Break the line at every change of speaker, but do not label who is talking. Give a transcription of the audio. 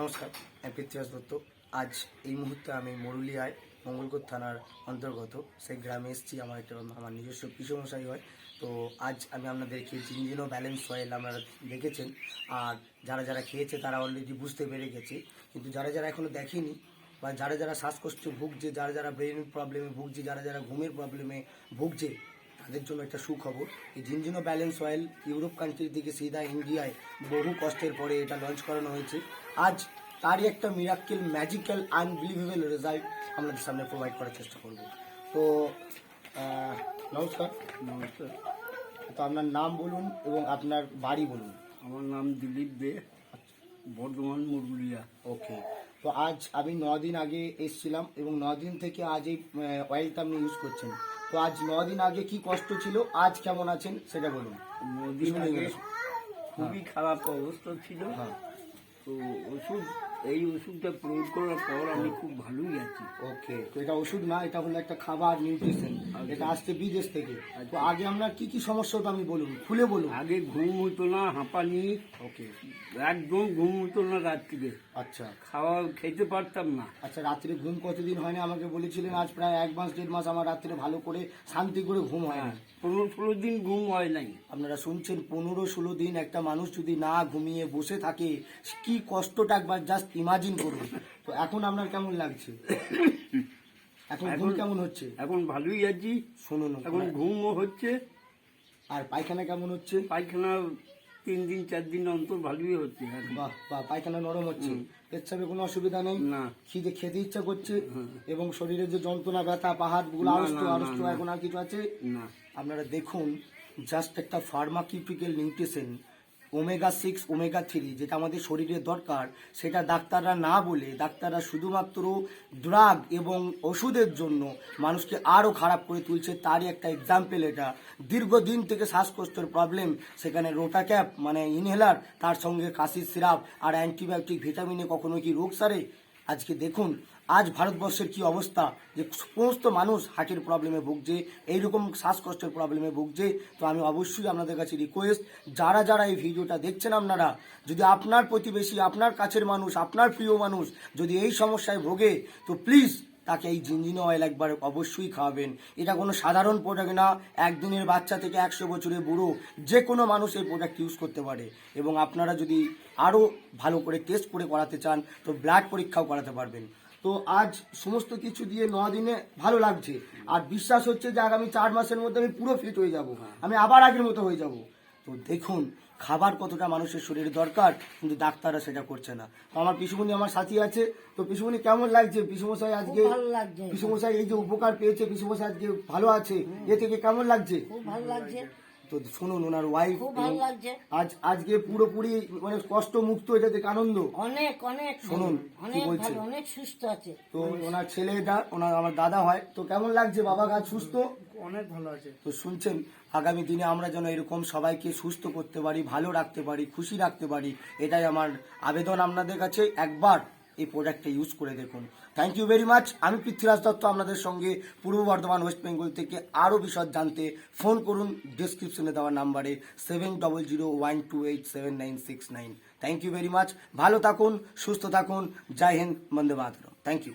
নমস্কার, আমি পৃথ্বীরাজ দত্ত। আজ এই মুহূর্তে আমি মরুলিয়ায় মঙ্গলকোট থানার অন্তর্গত সেই গ্রামে এসেছি। আমার নিজস্ব পিসমশাই হয়। তো আজ আমি আপনাদেরকে জিঞ্জিনো ব্যালেন্স অয়েল আপনারা দেখেছেন, আর যারা যারা খেয়েছে তারা অলরেডি বুঝতে পেরে গেছে। কিন্তু যারা যারা এখনও দেখেনি বা যারা যারা শ্বাসকষ্টে ভুগছে, যারা যারা ব্রেন প্রবলেমে ভুগছে, যারা যারা ঘুমের প্রবলেমে ভুগছে, তাদের জন্য একটা সুখবর। এই জিঞ্জিনো ব্যালেন্স অয়েল ইউরোপ কান্ট্রি থেকে সিধা ইন্ডিয়ায় বহু কষ্টের পরে এটা লঞ্চ করানো হয়েছে। আজ তারই একটা মিরাক্কেল, ম্যাজিক্যাল, আনবিলিভেবল রেজাল্ট আপনাদের সামনে প্রোভাইড করার চেষ্টা করব। তো নমস্কার।
নমস্কার।
তো আপনার নাম বলুন এবং আপনার বাড়ি বলুন।
আমার নাম দিলীপ দে, বর্ধমান মুরগুলিয়া।
ওকে। তো আজ আমি 9 দিন আগে এসেছিলাম এবং 9 দিন থেকে আজ এই অয়েলটা আপনি ইউজ করছেন। তো আজ 9 দিন আগে কি কষ্ট ছিল, আজ কেমন আছেন সেটা বলুন।
9 দিন আগে খুবই খারাপ অবস্থা ছিল।
হ্যাঁ,
তো এই ওষুধটা প্রয়োগ করার পর আমি খুব ভালোই আছি।
ওকে। তো এটা ওষুধ না, এটা হলো একটা খাবার, নিউট্রিশন। এটা আসছে বিদেশ থেকে। তো আগে আপনার কি কি সমস্যা হতো আমি বলুন, খুলে বলুন।
আগে ঘুম হতো না, হাঁপানি,
ওকে।
একদম ঘুম হতো না রাত্রিরে,
আচ্ছা
খাওয়া খেতে পারতাম না।
আচ্ছা, রাত্রে ঘুম কতদিন হয় না আমাকে বলেছিলেন? আজ প্রায় 1 মাস 1.5 মাস আমার রাত্রে ভালো করে শান্তি করে ঘুম হয় না।
15-16 দিন ঘুম হয় নাই।
আপনারা শুনছেন, 15-16 দিন একটা মানুষ যদি না ঘুমিয়ে বসে থাকে, কি কষ্টটা একবার জাস্ট ইমাজিন করুন। তো এখন আপনার কেমন লাগছে? এখন ঘুম কেমন হচ্ছে?
এখন ভালোই আছি।
শুনুন,
এখন ঘুমও হচ্ছে।
আর পায়খানা কেমন হচ্ছে?
পায়খানা 3 দিন 4 দিন অন্তর ভালোই হচ্ছে।
বাহ বাহ, পায়খানা নরম হচ্ছে, পেচ্ছাপে কোনো অসুবিধা নেই,
না।
খিদে খেতে ইচ্ছা করছে, এবং শরীরের যে যন্ত্রণা, ব্যথা, পাহাড় গুলো আড়ষ্ট এখন আর কিছু আছে
না।
আপনারা দেখুন, জাস্ট একটা ফার্মাকিউটিক্যাল নিউট্রিশন, ওমেগা 6 ওমেগা 3, যেটা আমাদের শরীরে দরকার, সেটা ডাক্তাররা না বলে, ডাক্তাররা শুধুমাত্র ড্রাগ এবং ওষুধের জন্য মানুষকে আরও খারাপ করে তুলছে। তারই একটা এক্সাম্পল এটা। দীর্ঘদিন থেকে শ্বাসকষ্টের প্রবলেম, সেখানে রোটাক্যাপ মানে ইনহেলার, তার সঙ্গে কাশির সিরাপ আর অ্যান্টিবায়োটিক, ভিটামিনে কখনো কি রোগ সারে? আজকে দেখুন আজ ভারতবর্ষের কি অবস্থা, যে সমস্ত মানুষ হার্টের প্রবলেমে ভুগছে, এইরকম শ্বাসকষ্টের প্রবলেমে ভুগছে। তো আমি অবশ্যই আপনাদের কাছে রিকোয়েস্ট, যারা যারা এই ভিডিওটা দেখছেন, আপনারা যদি আপনার প্রতিবেশী, আপনার কাছের মানুষ, আপনার প্রিয় মানুষ যদি এই সমস্যায় ভোগে, তো প্লিজ তাকে এই জিঞ্জিনো অয়েল একবার অবশ্যই খাওয়াবেন। এটা কোনো সাধারণ প্রোডাক্ট না। একদিনের বাচ্চা থেকে 100 বছরের বুড়ো যে কোনো মানুষ এই প্রোডাক্ট ইউজ করতে পারে। এবং আপনারা যদি আরও ভালো করে টেস্ট করে করাতে চান, তো ব্লাড পরীক্ষাও করাতে পারবেন। তো আজ সমস্ত কিছু দিয়ে 9 দিনে ভালো লাগছে, আর বিশ্বাস হচ্ছে যে আগামী 4 মাসের মধ্যে আমি পুরো ফিট হয়ে যাব, আমি আবার আগের মতো হয়ে যাব। তো দেখুন খাবার কতটা মানুষের শরীরে দরকার, কিন্তু ডাক্তাররা সেটা করছে না। তো আমার পিসুমণি আমার সাথী আছে। তো পিসুমণি কেমন লাগছে? পিসুমশাই আজকে, পিসুমশাই এই যে উপকার পেয়েছে, পিসুমশাই আজকে ভালো আছে, এ থেকে কেমন লাগছে?
খুব ভালো লাগছে।
তো শুনুন, ওনার ওয়াইফ
খুব ভালো লাগছে।
আজকে পুরোপুরি মানে কষ্ট মুক্ত, এটা দেখে আনন্দ।
অনেক অনেক
শুনুন কি
অনেক
বলছে।
ভালো, অনেক সুস্থ আছে।
তো ওনার ছেলেটা, ওনার আমার দাদা হয়। তো কেমন লাগছে বাবা কাজ সুস্থ?
অনেক ভালো আছে।
তো শুনছেন, আগামী দিনে আমরা যেন এরকম সবাইকে সুস্থ করতে পারি, ভালো রাখতে পারি, খুশি রাখতে পারি, এটাই আমার আবেদন আপনাদের কাছে। একবার এই প্রোডাক্টটা ইউজ করে দেখুন। Thank you very much. আমি পৃথ্বীরাজ দত্ত, আপনাদের সঙ্গে পূর্ব বর্ধমান, ওয়েস্ট বেঙ্গল থেকে। আরও বিশদ জানতে ফোন করুন ডেসক্রিপশনে দেওয়া নাম্বারে 7001287969। Thank you very much. ভালো থাকুন, সুস্থ থাকুন। জয় হিন্দ, বন্দে মাতরম। Thank you.